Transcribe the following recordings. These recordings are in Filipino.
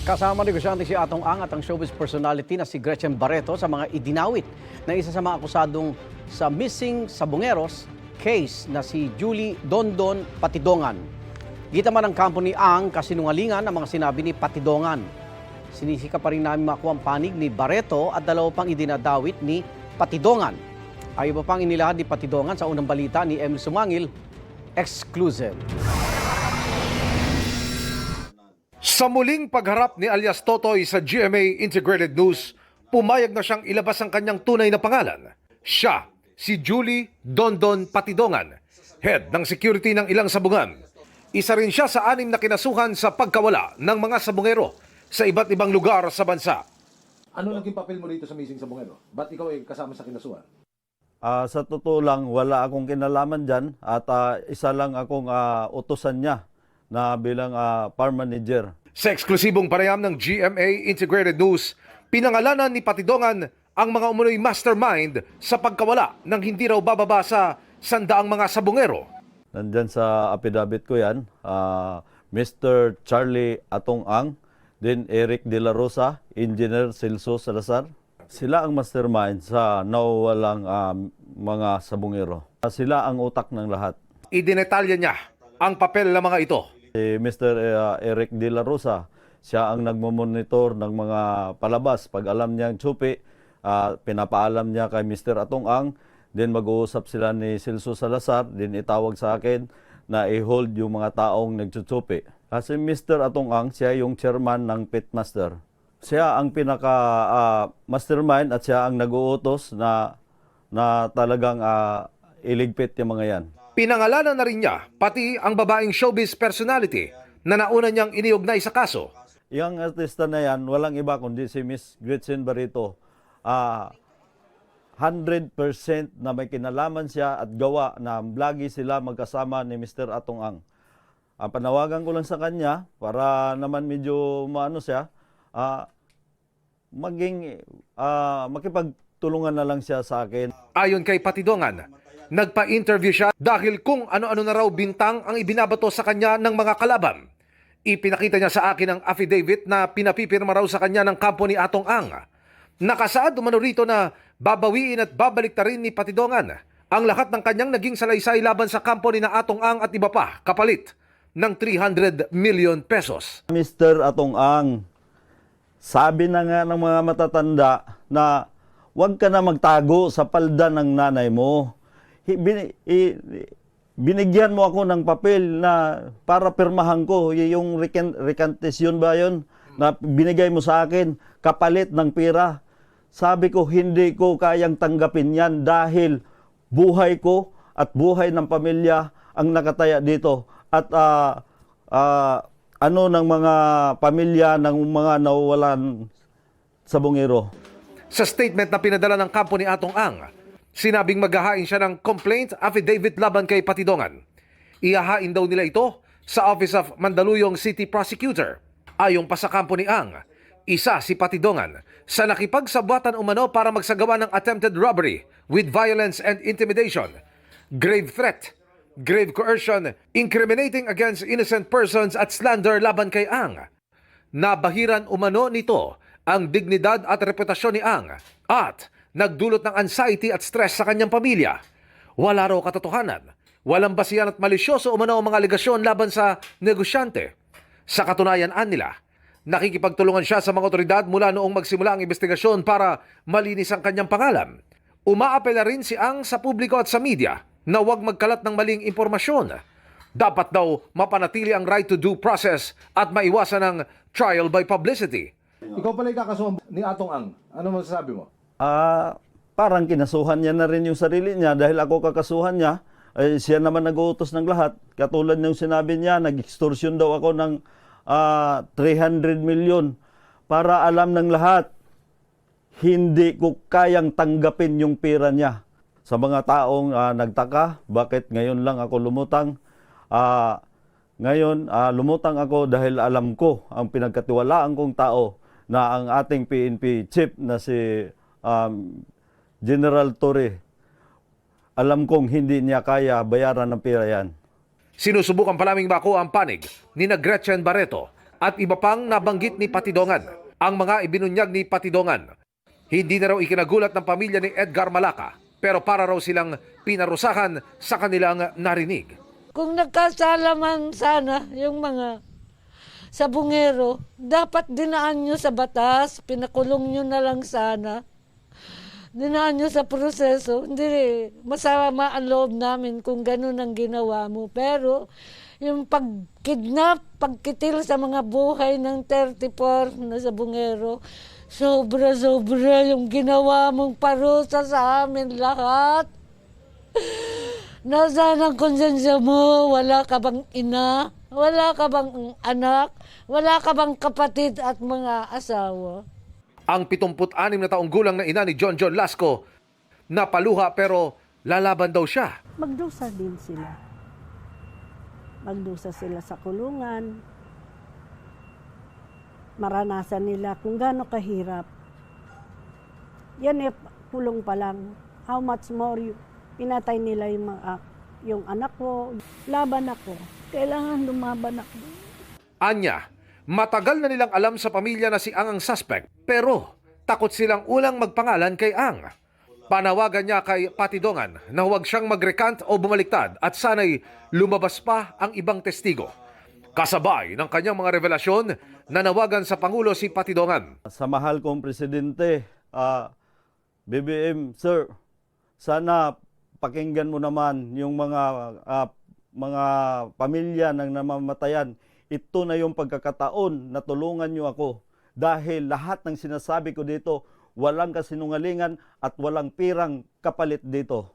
Kasama negosyante si Atong Ang at ang showbiz personality na si Gretchen Barreto sa mga idinawit na isa sa mga akusadong sa missing sabongeros case na si Julie Dondon Patidongan. Gita man ang kampo ni Ang kasinungalingan ang mga sinabi ni Patidongan. Sinisika pa rin namin makuha ang panig ni Barreto at dalawa pang idinadawit ni Patidongan. Ayaw pa pang inilahad ni Patidongan sa unang balita ni Emil Sumangil, exclusive. Sa muling pagharap ni alias Totoy sa GMA Integrated News, pumayag na siyang ilabas ang kanyang tunay na pangalan. Siya, si Julie Dondon Patidongan, head ng security ng ilang sabungan. Isa rin siya sa 6 na kinasuhan sa pagkawala ng mga sabungero sa iba't ibang lugar sa bansa. Ano naging papel mo dito sa missing sabungero? Ba't ikaw ay kasama sa kinasuhan? Sa totoo lang, wala akong kinalaman dyan at isa lang akong utusan niya na bilang farm manager. Sa eksklusibong pareham ng GMA Integrated News, pinangalanan ni Patidongan ang mga umunoy mastermind sa pagkawala ng hindi raw bababa sa 100 mga sabungero. Nandyan sa affidavit ko yan, Mr. Charlie Atong Ang, then Eric De La Rosa, Engineer Celso Salazar. Sila ang mastermind sa nawawalang mga sabungero. Sila ang utak ng lahat. Idinetalya niya ang papel ng mga ito. Si Mr. Eric De La Rosa, siya ang nagmamonitor ng mga palabas. Pag alam niya ang tsupi, pinapaalam niya kay Mr. Atong Ang, then mag-uusap sila ni Celso Salazar, then itawag sa akin na i-hold yung mga taong nagtsutsupi. Kasi Mr. Atong Ang, siya yung chairman ng Pitmaster. Siya ang pinaka-mastermind at siya ang nag-uutos na talagang iligpit yung mga yan. Pinangalanan na rin niya pati ang babaeng showbiz personality na nauna niyang iniugnay sa kaso. Yung artista na yan, walang iba kundi si Miss Gretchen Barreto. 100% na may kinalaman siya at gawa na lagi sila magkasama ni Mr. Atong Ang. Panawagan ko lang sa kanya para naman medyo maano siya, makipagtulungan na lang siya sa akin. Ayon kay Patidongan, nagpa-interview siya dahil kung ano-ano na raw bintang ang ibinabato sa kanya ng mga kalaban. Ipinakita niya sa akin ang affidavit na pinapipirma raw sa kanya ng kampo ni Atong Ang. Nakasaad umano rito na babawiin at babalik na rin ni Patidongan ang lahat ng kanyang naging salaysay laban sa kampo ni Atong Ang at iba pa kapalit ng 300 million pesos. Mr. Atong Ang, sabi na nga ng mga matatanda na huwag ka na magtago sa palda ng nanay mo. Binigyan mo ako ng papel na para pirmahan ko, yung recantation ba yun, na binigay mo sa akin, kapalit ng pera. Sabi ko, hindi ko kayang tanggapin yan dahil buhay ko at buhay ng pamilya ang nakataya dito. At ng mga pamilya ng mga nawawalan sa bungero. Sa statement na pinadala ng kampo ni Atong Ang, sinabing maghahain siya ng complaint affidavit laban kay Patidongan. Ihahain daw nila ito sa Office of Mandaluyong City Prosecutor. Ayon pa sa kampo ni Ang, isa si Patidongan sa nakipagsabwatan umano para magsagawa ng attempted robbery with violence and intimidation, grave threat, grave coercion, incriminating against innocent persons at slander laban kay Ang. Nabahiran umano nito ang dignidad at reputasyon ni Ang at nagdulot ng anxiety at stress sa kanyang pamilya. Wala raw katotohanan, walang basihan at malisyoso umano ang mga alegasyon laban sa negosyante. Sa katunayan nila, nakikipagtulungan siya sa mga otoridad mula noong magsimula ang investigasyon para malinis ang kanyang pangalan. Umaapela rin si Ang sa publiko at sa media na huwag magkalat ng maling impormasyon. Dapat daw mapanatili ang right to due process at maiwasan ang trial by publicity. Ikaw pala ikakasuhan ni Atong Ang. Ano masasabi mo? Parang kinasuhan niya na rin yung sarili niya dahil ako kakasuhan niya. Siya naman nag-uutos ng lahat. Katulad ng sinabi niya, nag-extortion daw ako ng 300 million para alam ng lahat, hindi ko kayang tanggapin yung pera niya. Sa mga taong nagtaka, bakit ngayon lang ako lumutang? Ngayon, lumutang ako dahil alam ko ang pinagkatiwalaan kong tao na ang ating PNP chief na si General Torre. Alam kong hindi niya kaya bayaran ng pera yan. Sinusubukan pa naming makuha ang panig ni Gretchen Barreto at iba pang nabanggit ni Patidongan. Ang mga ibinunyag ni Patidongan, hindi na raw ikinagulat ng pamilya ni Edgar Malacca, pero para raw silang pinarusahan sa kanilang narinig. Kung nagkasala man sana yung mga sabungero, dapat dinaan nyo sa batas, pinakulong nyo na lang sana. Dinaan nyo sa proseso. Hindi, masama ang loob namin kung ganun ang ginawa mo. Pero yung pagkidnap, pagkitil sa mga buhay ng 34 na sabungero, sobra-sobra yung ginawa mong parusa sa amin lahat. Nasaan ang konsensya mo? Wala ka bang ina? Wala ka bang anak? Wala ka bang kapatid at mga asawa? Ang 76 na taong gulang na ina ni John Lasco, napaluha pero lalaban daw siya. Magdusa din sila. Magdusa sila sa kulungan. Maranasan nila kung gaano kahirap. Yan kulong pa lang. How much more pinatay nila yung anak ko. Laban ako. Kailangan lumaban ako. Anya, matagal na nilang alam sa pamilya na si Ang ang suspect, pero takot silang ulang magpangalan kay Ang. Panawagan niya kay Patidongan na huwag siyang mag-recant o bumaliktad at sana'y lumabas pa ang ibang testigo. Kasabay ng kanyang mga revelasyon, nanawagan sa Pangulo si Patidongan. Sa mahal kong presidente, BBM, sir, sana pakinggan mo naman yung mga pamilya ng namamatayan. Ito na yung pagkakataon na tulungan nyo ako dahil lahat ng sinasabi ko dito, walang kasinungalingan at walang pirang kapalit dito.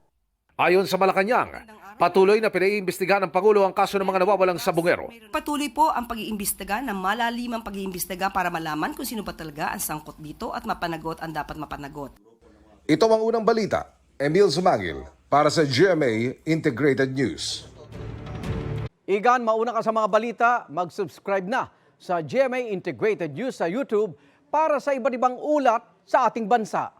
Ayon sa Malacanang, patuloy na pinaiimbestigahan ng Pangulo ang kaso ng mga nawawalang sabungero. Patuloy po ang pag-iimbestiga ng malalimang pag-iimbestiga para malaman kung sino ba talaga ang sangkot dito at mapanagot ang dapat mapanagot. Ito ang unang balita. Emil Sumangil para sa GMA Integrated News. Igan, mauna ka sa mga balita, mag-subscribe na sa GMA Integrated News sa YouTube para sa iba't ibang ulat sa ating bansa.